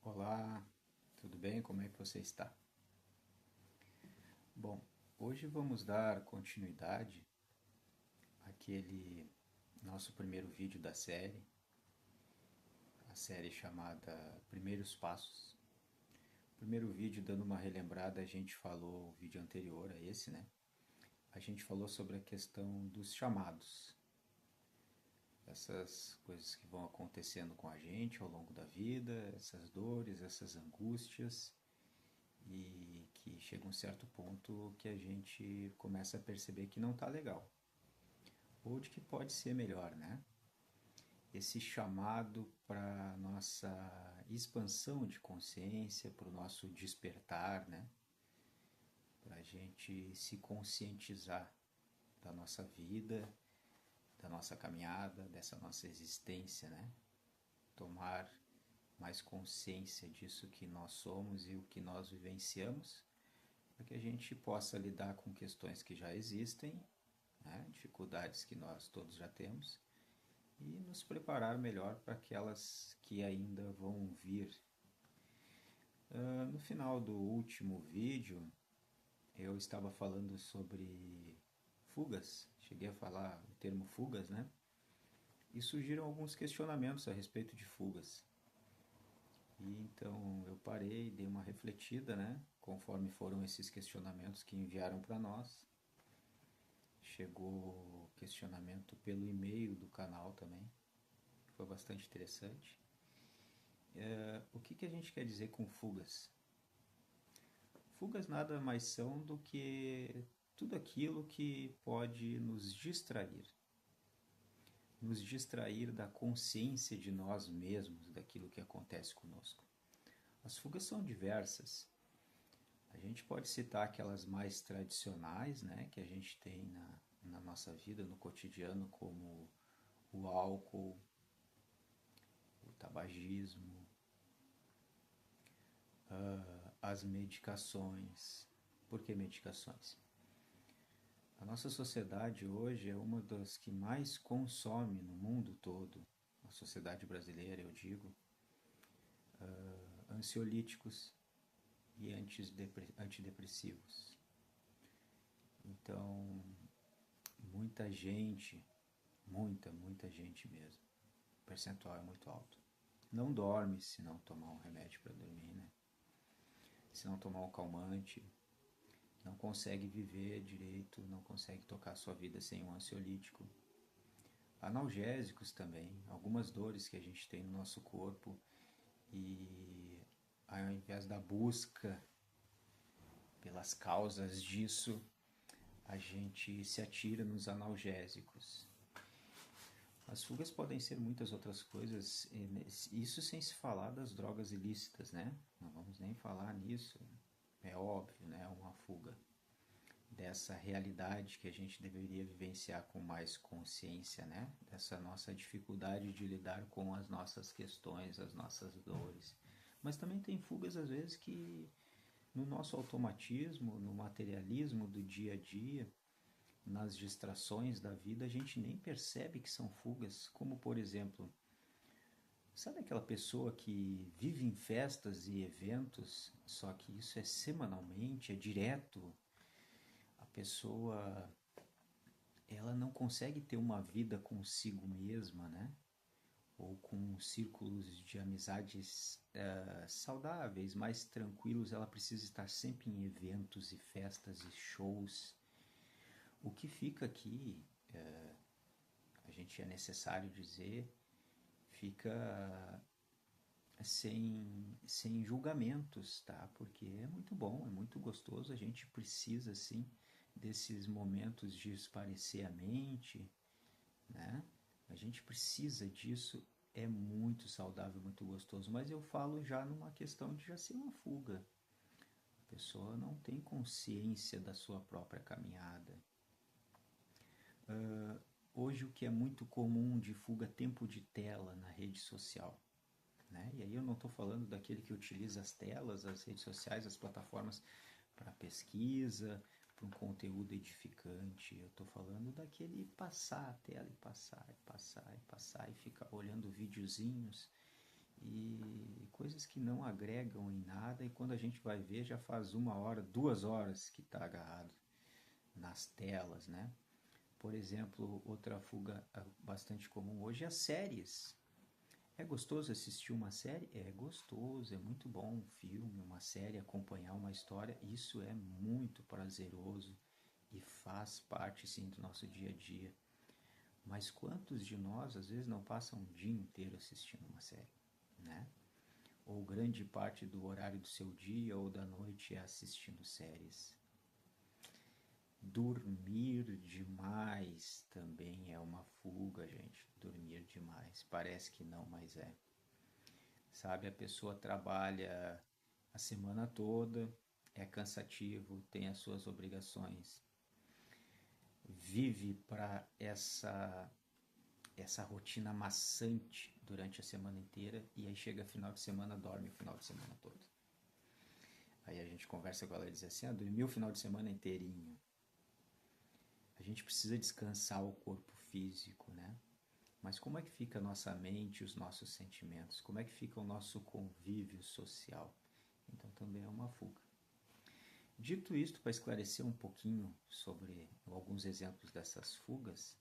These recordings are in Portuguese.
Olá, tudo bem? Como é que você está? Bom, hoje vamos dar continuidade àquele nosso primeiro vídeo da série, a série chamada Primeiros Passos. O primeiro vídeo, dando uma relembrada, a gente falou, o vídeo anterior a esse, né? A gente falou sobre a questão dos chamados, essas coisas que vão acontecendo com a gente ao longo da vida, essas dores, essas angústias, e que chega um certo ponto que a gente começa a perceber que não está legal, ou de que pode ser melhor, né? Esse chamado para nossa expansão de consciência, para o nosso despertar, né? Para a gente se conscientizar da nossa vida, da nossa caminhada, dessa nossa existência, né? Tomar mais consciência disso que nós somos e o que nós vivenciamos, para que a gente possa lidar com questões que já existem, né? Dificuldades que nós todos já temos, e nos preparar melhor para aquelas que ainda vão vir. No final do último vídeo, eu estava falando sobre fugas, cheguei a falar o termo fugas, né? E surgiram alguns questionamentos a respeito de fugas. E então eu parei, dei uma refletida, né? Conforme foram esses questionamentos que enviaram para nós. Chegou questionamento pelo e-mail do canal também, foi bastante interessante. O que a gente quer dizer com fugas? Fugas nada mais são do que tudo aquilo que pode nos distrair da consciência de nós mesmos, daquilo que acontece conosco. As fugas são diversas. A gente pode citar aquelas mais tradicionais, né, que a gente tem na nossa vida, no cotidiano, como o álcool, o tabagismo, as medicações. Por que medicações? A nossa sociedade hoje é uma das que mais consome no mundo todo, a sociedade brasileira, eu digo, ansiolíticos e antidepressivos. Então, muita gente, muita gente mesmo, o percentual é muito alto. Não dorme se não tomar um remédio para dormir, né? Se não tomar um calmante, não consegue viver direito, não consegue tocar a sua vida sem um ansiolítico. Analgésicos também, algumas dores que a gente tem no nosso corpo, e ao invés da busca pelas causas disso, a gente se atira nos analgésicos. As fugas podem ser muitas outras coisas, isso sem se falar das drogas ilícitas, né? Não vamos nem falar nisso, é óbvio, né? Uma fuga dessa realidade que a gente deveria vivenciar com mais consciência, né? Dessa nossa dificuldade de lidar com as nossas questões, as nossas dores. Mas também tem fugas, às vezes, que no nosso automatismo, no materialismo do dia a dia, nas distrações da vida, a gente nem percebe que são fugas, como por exemplo, sabe aquela pessoa que vive em festas e eventos, só que isso é semanalmente, é direto. A pessoa, ela não consegue ter uma vida consigo mesma, né? Ou com círculos de amizades saudáveis, mais tranquilos. Ela precisa estar sempre em eventos e festas e shows. O que fica aqui, a gente é necessário dizer, fica sem julgamentos, tá? Porque é muito bom, é muito gostoso, a gente precisa, sim, desses momentos de esparecer a mente, né? A gente precisa disso, é muito saudável, muito gostoso, mas eu falo já numa questão de já ser uma fuga. A pessoa não tem consciência da sua própria caminhada. Hoje o que é muito comum de fuga, tempo de tela na rede social. Né? E aí eu não estou falando daquele que utiliza as telas, as redes sociais, as plataformas para pesquisa, para um conteúdo edificante. Eu estou falando daquele passar a tela e passar, e passar, e passar, e ficar olhando videozinhos e coisas que não agregam em nada e quando a gente vai ver já faz 1 hora, 2 horas que está agarrado nas telas, né? Por exemplo, outra fuga bastante comum hoje é as séries. É gostoso assistir uma série? É gostoso, é muito bom um filme, uma série, acompanhar uma história. Isso é muito prazeroso e faz parte, sim, do nosso dia a dia. Mas quantos de nós, às vezes, não passam um dia inteiro assistindo uma série, né? Ou grande parte do horário do seu dia ou da noite é assistindo séries. Dormir demais também é uma fuga, gente. Dormir demais. Parece que não, mas é. Sabe, a pessoa trabalha a semana toda, é cansativo, tem as suas obrigações, vive para essa rotina maçante durante a semana inteira e aí chega final de semana, dorme o final de semana todo. Aí a gente conversa com ela e diz assim, dormiu o final de semana inteirinho. A gente precisa descansar o corpo físico, né? Mas como é que fica a nossa mente, os nossos sentimentos? Como é que fica o nosso convívio social? Então também é uma fuga. Dito isto, para esclarecer um pouquinho sobre alguns exemplos dessas fugas,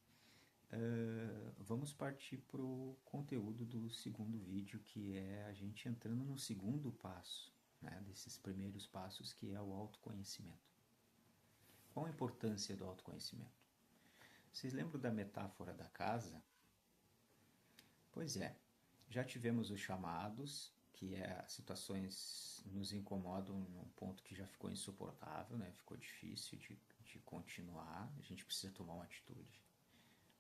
vamos partir para o conteúdo do segundo vídeo, que é a gente entrando no segundo passo, né, desses primeiros passos, que é o autoconhecimento. Qual a importância do autoconhecimento? Vocês lembram da metáfora da casa? Pois é, já tivemos os chamados, que é situações nos incomodam num ponto que já ficou insuportável, né? Ficou difícil de continuar, a gente precisa tomar uma atitude.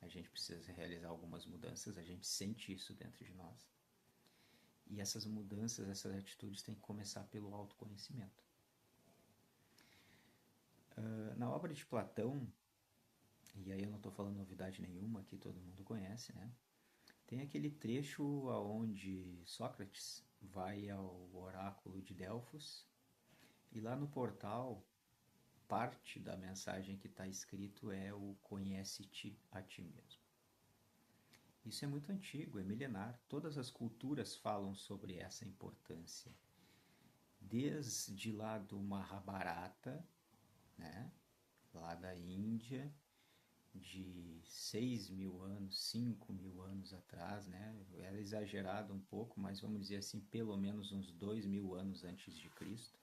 A gente precisa realizar algumas mudanças, a gente sente isso dentro de nós. E essas mudanças, essas atitudes têm que começar pelo autoconhecimento. Na obra de Platão, e aí eu não estou falando novidade nenhuma, que todo mundo conhece, né? Tem aquele trecho onde Sócrates vai ao oráculo de Delfos e lá no portal, parte da mensagem que está escrito é o conhece-te a ti mesmo. Isso é muito antigo, é milenar. Todas as culturas falam sobre essa importância. Desde lá do Mahabharata, né? Lá da Índia, de 6.000 anos, 5.000 anos atrás, né? Era exagerado um pouco, mas vamos dizer assim, pelo menos uns 2.000 anos antes de Cristo,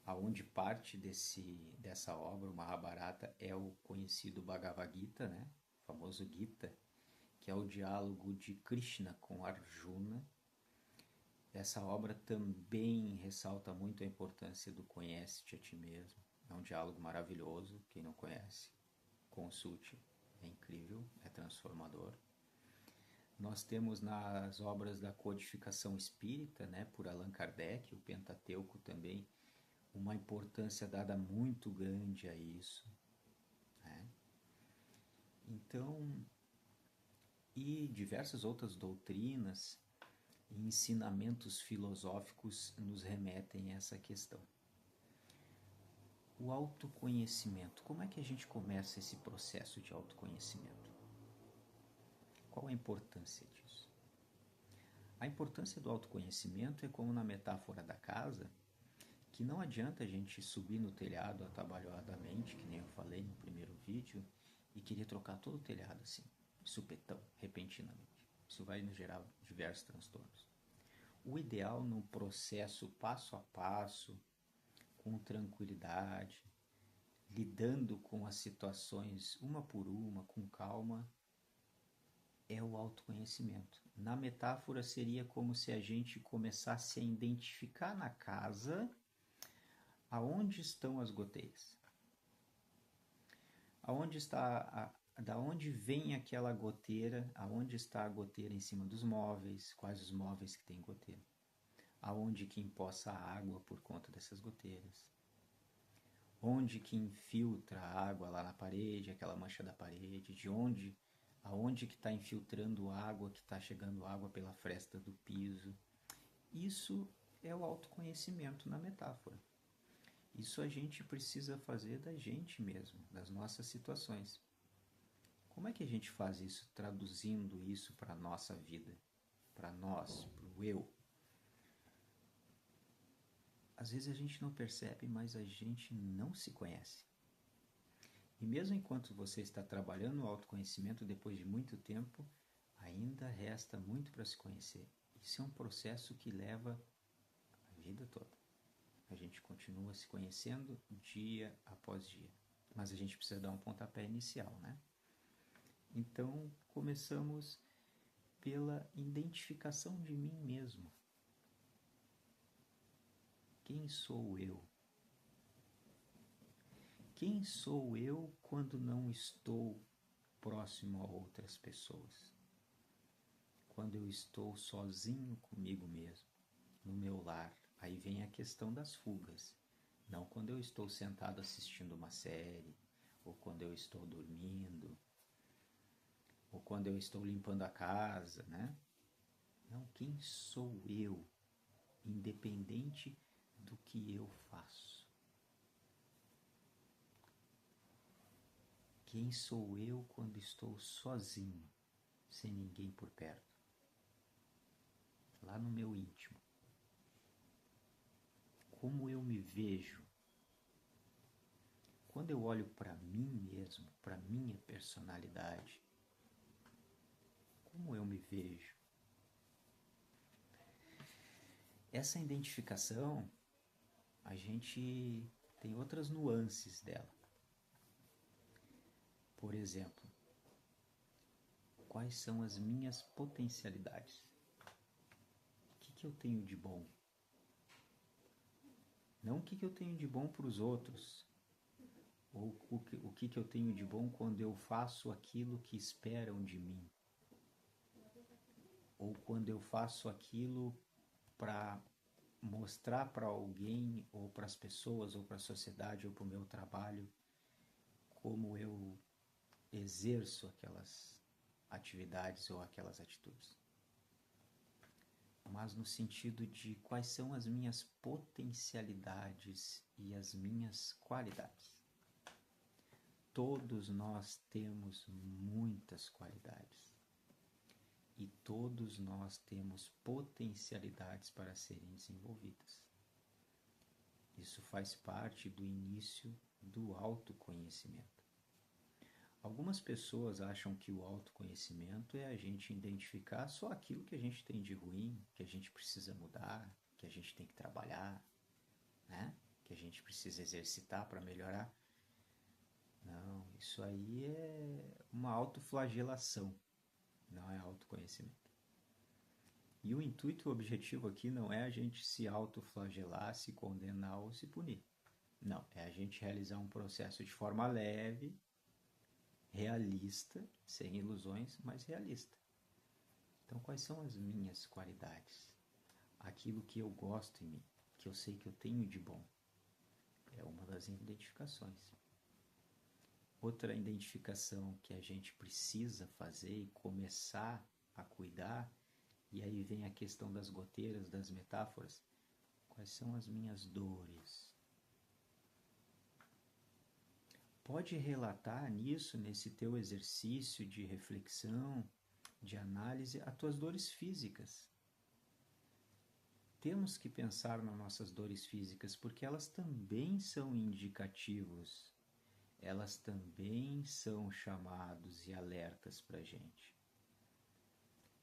aonde parte dessa obra, o Mahabharata, é o conhecido Bhagavad Gita, né? O famoso Gita, que é o diálogo de Krishna com Arjuna. Essa obra também ressalta muito a importância do conhece-te a ti mesmo. É um diálogo maravilhoso, quem não conhece, consulte, é incrível, é transformador. Nós temos nas obras da codificação espírita, né, por Allan Kardec, o Pentateuco também, uma importância dada muito grande a isso, né? Então, e diversas outras doutrinas e ensinamentos filosóficos nos remetem a essa questão. O autoconhecimento. Como é que a gente começa esse processo de autoconhecimento? Qual a importância disso? A importância do autoconhecimento é como na metáfora da casa, que não adianta a gente subir no telhado atabalhoadamente, que nem eu falei no primeiro vídeo, e querer trocar todo o telhado assim, supetão, repentinamente. Isso vai nos gerar diversos transtornos. O ideal no processo passo a passo, com tranquilidade, lidando com as situações uma por uma, com calma, é o autoconhecimento. Na metáfora seria como se a gente começasse a identificar na casa aonde estão as goteiras. Aonde está da onde vem aquela goteira, aonde está a goteira em cima dos móveis, quais os móveis que têm goteira, aonde que empoça a água por conta dessas goteiras, onde que infiltra a água lá na parede, aquela mancha da parede, aonde que está infiltrando água, que está chegando água pela fresta do piso. Isso é o autoconhecimento na metáfora. Isso a gente precisa fazer da gente mesmo, das nossas situações. Como é que a gente faz isso, traduzindo isso para a nossa vida, para nós, para o eu? às vezes a gente não percebe, mas a gente não se conhece. E mesmo enquanto você está trabalhando no autoconhecimento depois de muito tempo, ainda resta muito para se conhecer. Isso é um processo que leva a vida toda. A gente continua se conhecendo dia após dia. Mas a gente precisa dar um pontapé inicial, né? Então, começamos pela identificação de mim mesmo. Quem sou eu? Quem sou eu quando não estou próximo a outras pessoas? Quando eu estou sozinho comigo mesmo, no meu lar, aí vem a questão das fugas. Não quando eu estou sentado assistindo uma série, ou quando eu estou dormindo, ou quando eu estou limpando a casa, né? Não, quem sou eu, independente do que eu faço? Quem sou eu quando estou sozinho, sem ninguém por perto? Lá no meu íntimo. Como eu me vejo? Quando eu olho para mim mesmo, para minha personalidade, como eu me vejo? Essa identificação, a gente tem outras nuances dela. Por exemplo, quais são as minhas potencialidades? O que eu tenho de bom? Não o que eu tenho de bom para os outros, ou o que eu tenho de bom quando eu faço aquilo que esperam de mim, ou quando eu faço aquilo para mostrar para alguém, ou para as pessoas, ou para a sociedade, ou para o meu trabalho, como eu exerço aquelas atividades ou aquelas atitudes. Mas no sentido de quais são as minhas potencialidades e as minhas qualidades. Todos nós temos muitas qualidades e todos nós temos potencialidades para serem desenvolvidas. Isso faz parte do início do autoconhecimento. Algumas pessoas acham que o autoconhecimento é a gente identificar só aquilo que a gente tem de ruim, que a gente precisa mudar, que a gente tem que trabalhar, né? Que a gente precisa exercitar para melhorar. Não, isso aí é uma autoflagelação, não é autoconhecimento. E o intuito e o objetivo aqui não é a gente se autoflagelar, se condenar ou se punir. Não, é a gente realizar um processo de forma leve, realista, sem ilusões, mas realista. Então, quais são as minhas qualidades? Aquilo que eu gosto em mim, que eu sei que eu tenho de bom. É uma das identificações. Outra identificação que a gente precisa fazer e começar a cuidar, e aí vem a questão das goteiras, das metáforas. Quais são as minhas dores? Pode relatar nisso, nesse teu exercício de reflexão, de análise, as tuas dores físicas. Temos que pensar nas nossas dores físicas, porque elas também são indicativos, elas também são chamados e alertas para a gente.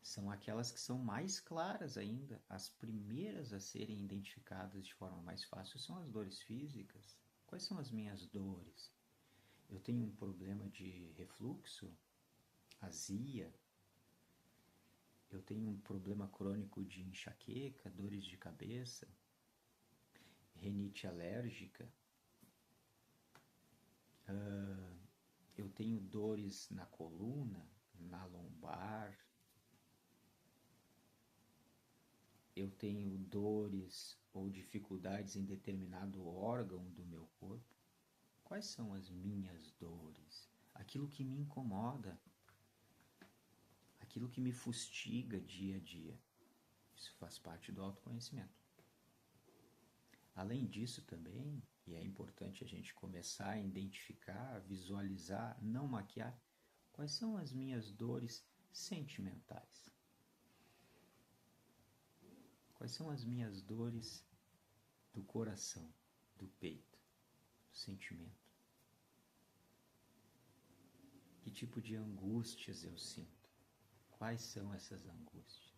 São aquelas que são mais claras ainda, as primeiras a serem identificadas de forma mais fácil são as dores físicas. Quais são as minhas dores? Eu tenho um problema de refluxo, azia, eu tenho um problema crônico de enxaqueca, dores de cabeça, rinite alérgica, eu tenho dores na coluna, na lombar, eu tenho dores ou dificuldades em determinado órgão do meu corpo. Quais são as minhas dores? Aquilo que me incomoda, aquilo que me fustiga dia a dia. Isso faz parte do autoconhecimento. Além disso também, e é importante a gente começar a identificar, visualizar, não maquiar, quais são as minhas dores sentimentais? Quais são as minhas dores do coração, do peito, do sentimento. Que tipo de angústias eu sinto? Quais são essas angústias?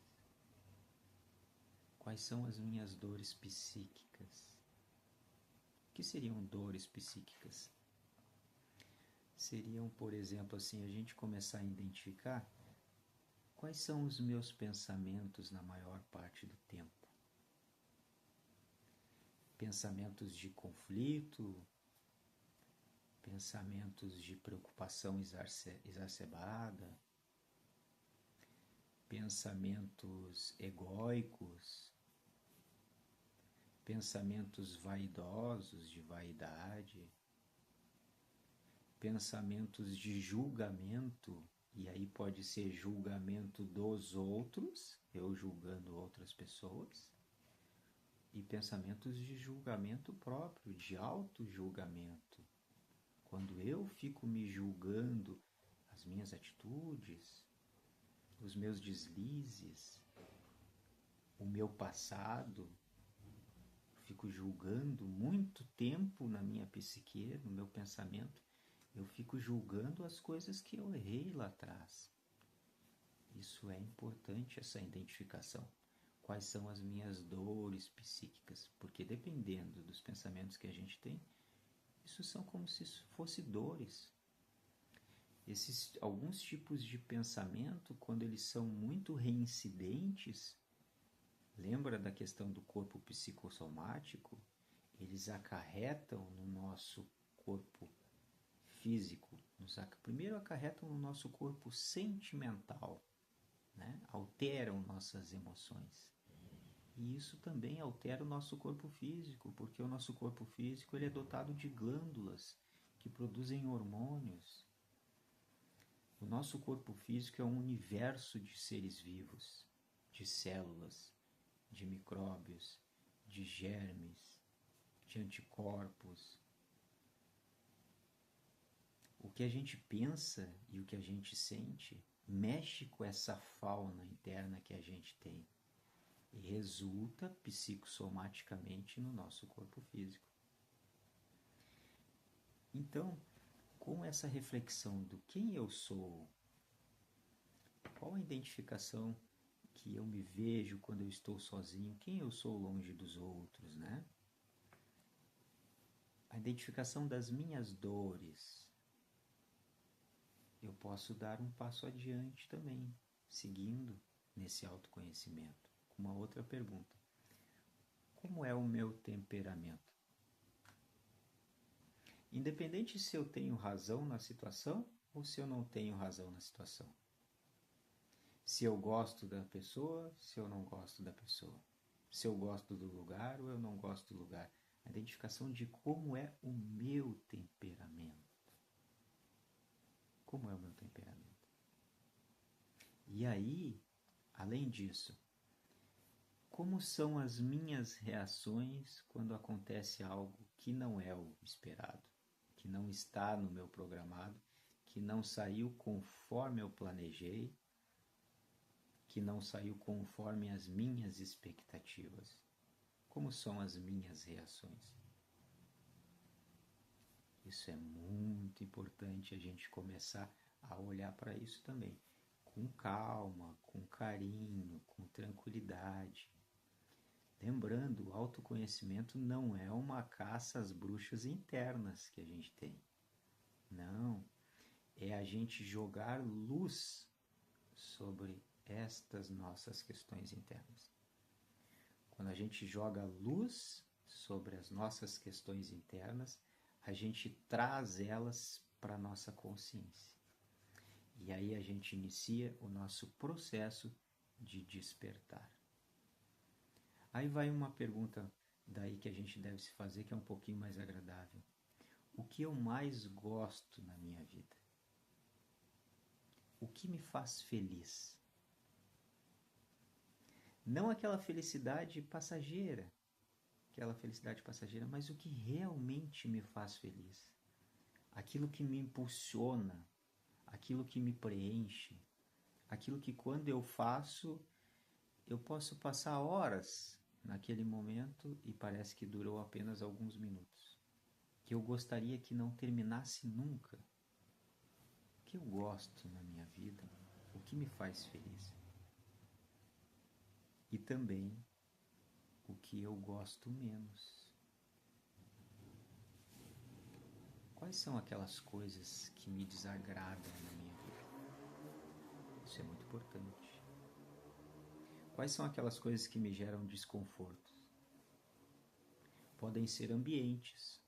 Quais são as minhas dores psíquicas? O que seriam dores psíquicas? Seriam, por exemplo, assim, a gente começar a identificar quais são os meus pensamentos na maior parte do tempo. Pensamentos de conflito, pensamentos de preocupação exacerbada, pensamentos egóicos, pensamentos vaidosos, de vaidade, pensamentos de julgamento, e aí pode ser julgamento dos outros, eu julgando outras pessoas, e pensamentos de julgamento próprio, de auto-julgamento. Quando eu fico me julgando as minhas atitudes, os meus deslizes, o meu passado, fico julgando muito tempo na minha psique, no meu pensamento, eu fico julgando as coisas que eu errei lá atrás. Isso é importante, essa identificação. Quais são as minhas dores psíquicas? Porque dependendo dos pensamentos que a gente tem, isso são como se fossem dores. Alguns tipos de pensamento, quando eles são muito reincidentes, lembra da questão do corpo psicossomático? Eles acarretam no nosso corpo físico, primeiro acarretam no nosso corpo sentimental, né? Alteram nossas emoções. E isso também altera o nosso corpo físico, porque o nosso corpo físico ele é dotado de glândulas que produzem hormônios. O nosso corpo físico é um universo de seres vivos, de células, de micróbios, de germes, de anticorpos. O que a gente pensa e o que a gente sente mexe com essa fauna interna que a gente tem e resulta psicossomaticamente no nosso corpo físico. Então, com essa reflexão do quem eu sou, qual a identificação que eu me vejo quando eu estou sozinho, quem eu sou longe dos outros, né? A identificação das minhas dores, eu posso dar um passo adiante também, seguindo nesse autoconhecimento, com uma outra pergunta. Como é o meu temperamento? Independente se eu tenho razão na situação ou se eu não tenho razão na situação. Se eu gosto da pessoa, se eu não gosto da pessoa. Se eu gosto do lugar ou eu não gosto do lugar. A identificação de como é o meu temperamento. Como é o meu temperamento? E aí, além disso, como são as minhas reações quando acontece algo que não é o esperado, que não está no meu programado, que não saiu conforme eu planejei, que não saiu conforme as minhas expectativas? Como são as minhas reações? Isso é muito importante a gente começar a olhar para isso também, com calma, com carinho, com tranquilidade. Lembrando, o autoconhecimento não é uma caça às bruxas internas que a gente tem. Não, é a gente jogar luz sobre estas nossas questões internas. Quando a gente joga luz sobre as nossas questões internas, a gente traz elas para a nossa consciência. E aí a gente inicia o nosso processo de despertar. Aí vai uma pergunta daí que a gente deve se fazer, que é um pouquinho mais agradável. O que eu mais gosto na minha vida? O que me faz feliz? Não aquela felicidade passageira, mas o que realmente me faz feliz. Aquilo que me impulsiona, aquilo que me preenche, aquilo que quando eu faço, eu posso passar horas, naquele momento e parece que durou apenas alguns minutos. Que eu gostaria que não terminasse nunca. O que eu gosto na minha vida, o que me faz feliz. E também o que eu gosto menos. Quais são aquelas coisas que me desagradam na minha vida? Isso é muito importante. Quais são aquelas coisas que me geram desconforto? Podem ser ambientes,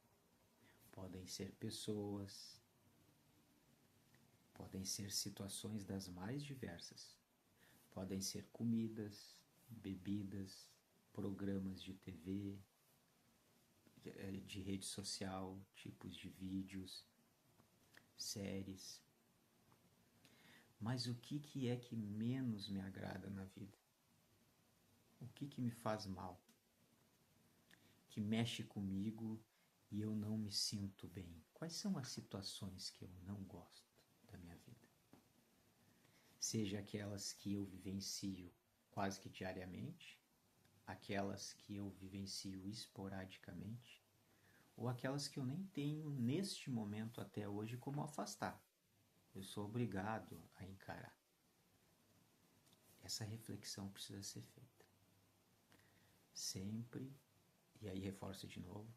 podem ser pessoas, podem ser situações das mais diversas. Podem ser comidas, bebidas, programas de TV, de rede social, tipos de vídeos, séries. Mas o que é que menos me agrada na vida? O que me faz mal? Que mexe comigo e eu não me sinto bem? Quais são as situações que eu não gosto da minha vida? Seja aquelas que eu vivencio quase que diariamente, aquelas que eu vivencio esporadicamente, ou aquelas que eu nem tenho neste momento até hoje como afastar. Eu sou obrigado a encarar. Essa reflexão precisa ser feita. Sempre, e aí reforço de novo,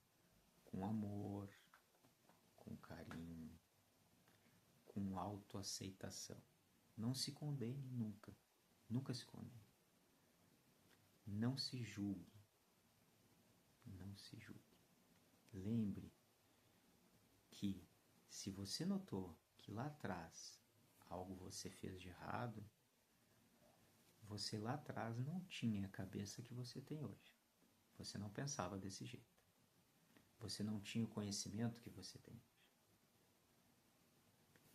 com amor, com carinho, com autoaceitação. Não se condene nunca. Nunca se condene. Não se julgue. Não se julgue. Lembre que se você notou que lá atrás algo você fez de errado, você lá atrás não tinha a cabeça que você tem hoje. Você não pensava desse jeito. Você não tinha o conhecimento que você tem hoje.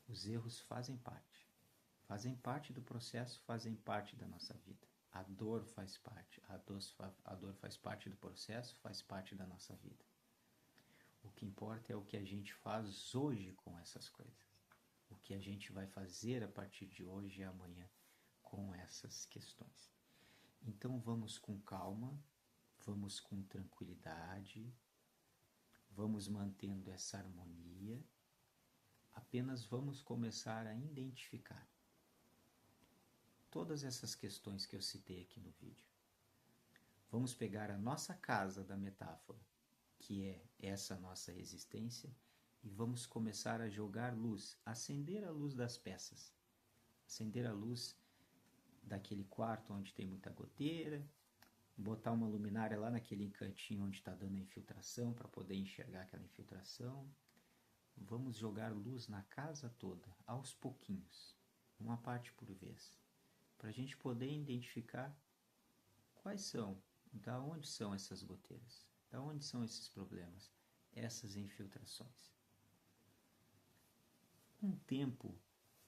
Os erros fazem parte do processo, fazem parte da nossa vida. A dor faz parte, a dor faz parte do processo, faz parte da nossa vida. O que importa é o que a gente faz hoje com essas coisas. O que a gente vai fazer a partir de hoje e amanhã com essas questões. Então vamos com calma, vamos com tranquilidade, vamos mantendo essa harmonia, apenas vamos começar a identificar todas essas questões que eu citei aqui no vídeo. Vamos pegar a nossa casa da metáfora, que é essa nossa existência, e vamos começar a jogar luz, acender a luz das peças, acender a luz daquele quarto onde tem muita goteira, botar uma luminária lá naquele cantinho onde está dando a infiltração para poder enxergar aquela infiltração. Vamos jogar luz na casa toda, aos pouquinhos, uma parte por vez, para a gente poder identificar quais são, da onde são essas goteiras, da onde são esses problemas, essas infiltrações.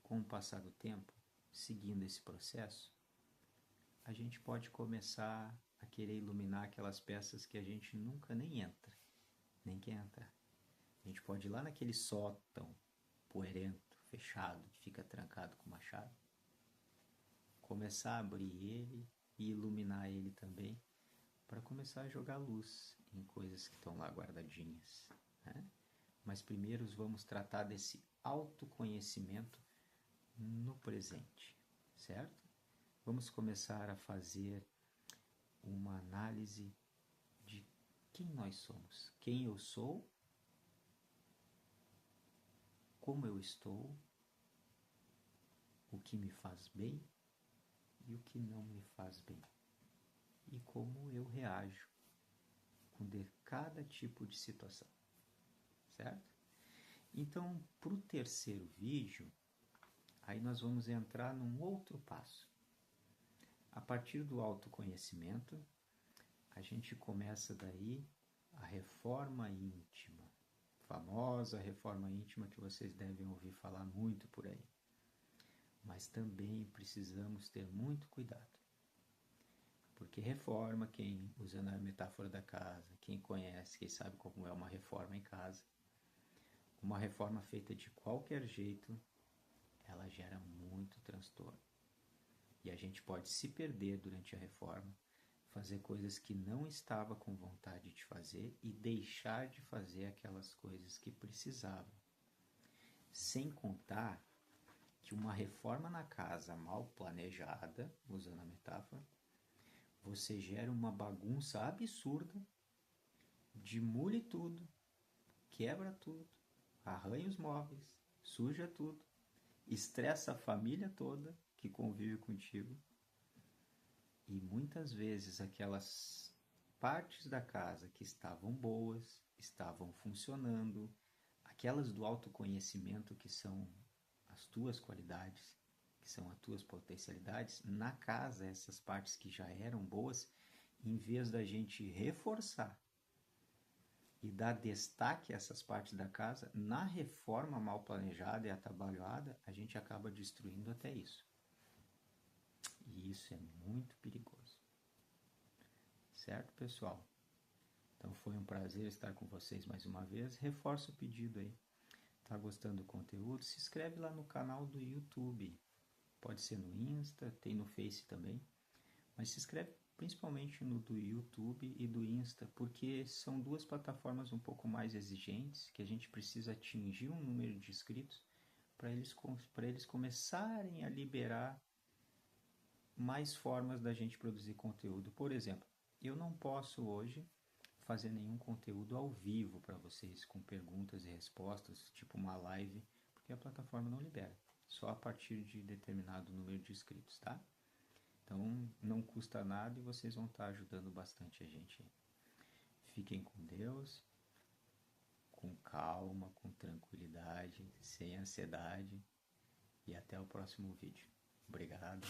Com o passar do tempo, seguindo esse processo, a gente pode começar a querer iluminar aquelas peças que a gente nunca nem quer entrar. A gente pode ir lá naquele sótão poeirento, fechado, que fica trancado com uma chave, começar a abrir ele e iluminar ele também, para começar a jogar luz em coisas que estão lá guardadinhas, né? Mas primeiro vamos tratar desse autoconhecimento no presente, certo? Vamos começar a fazer uma análise de quem nós somos, quem eu sou, como eu estou, o que me faz bem e o que não me faz bem, e como eu reajo com cada tipo de situação, certo? Então, para o terceiro vídeo, aí nós vamos entrar num outro passo. A partir do autoconhecimento, a gente começa daí a reforma íntima, famosa reforma íntima que vocês devem ouvir falar muito por aí. Mas também precisamos ter muito cuidado, porque reforma, quem usando a metáfora da casa, quem conhece, quem sabe como é uma reforma em casa, uma reforma feita de qualquer jeito, ela gera muito transtorno. E a gente pode se perder durante a reforma, fazer coisas que não estava com vontade de fazer e deixar de fazer aquelas coisas que precisava. Sem contar que uma reforma na casa mal planejada, usando a metáfora, você gera uma bagunça absurda, demole tudo, quebra tudo, arranha os móveis, suja tudo, estressa a família toda que convive contigo. E muitas vezes aquelas partes da casa que estavam boas, estavam funcionando, aquelas do autoconhecimento que são as tuas qualidades, que são as tuas potencialidades, na casa, essas partes que já eram boas, em vez da gente reforçar e dar destaque a essas partes da casa, na reforma mal planejada e atabalhoada, a gente acaba destruindo até isso. E isso é muito perigoso. Certo, pessoal? Então foi um prazer estar com vocês mais uma vez. Reforço o pedido aí. Tá gostando do conteúdo? Se inscreve lá no canal do YouTube. Pode ser no Insta, tem no Face também. Mas se inscreve principalmente no do YouTube e do Insta, porque são duas plataformas um pouco mais exigentes, que a gente precisa atingir um número de inscritos para eles começarem a liberar mais formas da gente produzir conteúdo. Por exemplo, eu não posso hoje fazer nenhum conteúdo ao vivo para vocês, com perguntas e respostas, tipo uma live, porque a plataforma não libera, só a partir de determinado número de inscritos, tá? Então não custa nada e vocês vão estar ajudando bastante a gente. Fiquem com Deus, com calma, com tranquilidade, sem ansiedade, e até o próximo vídeo. Obrigado.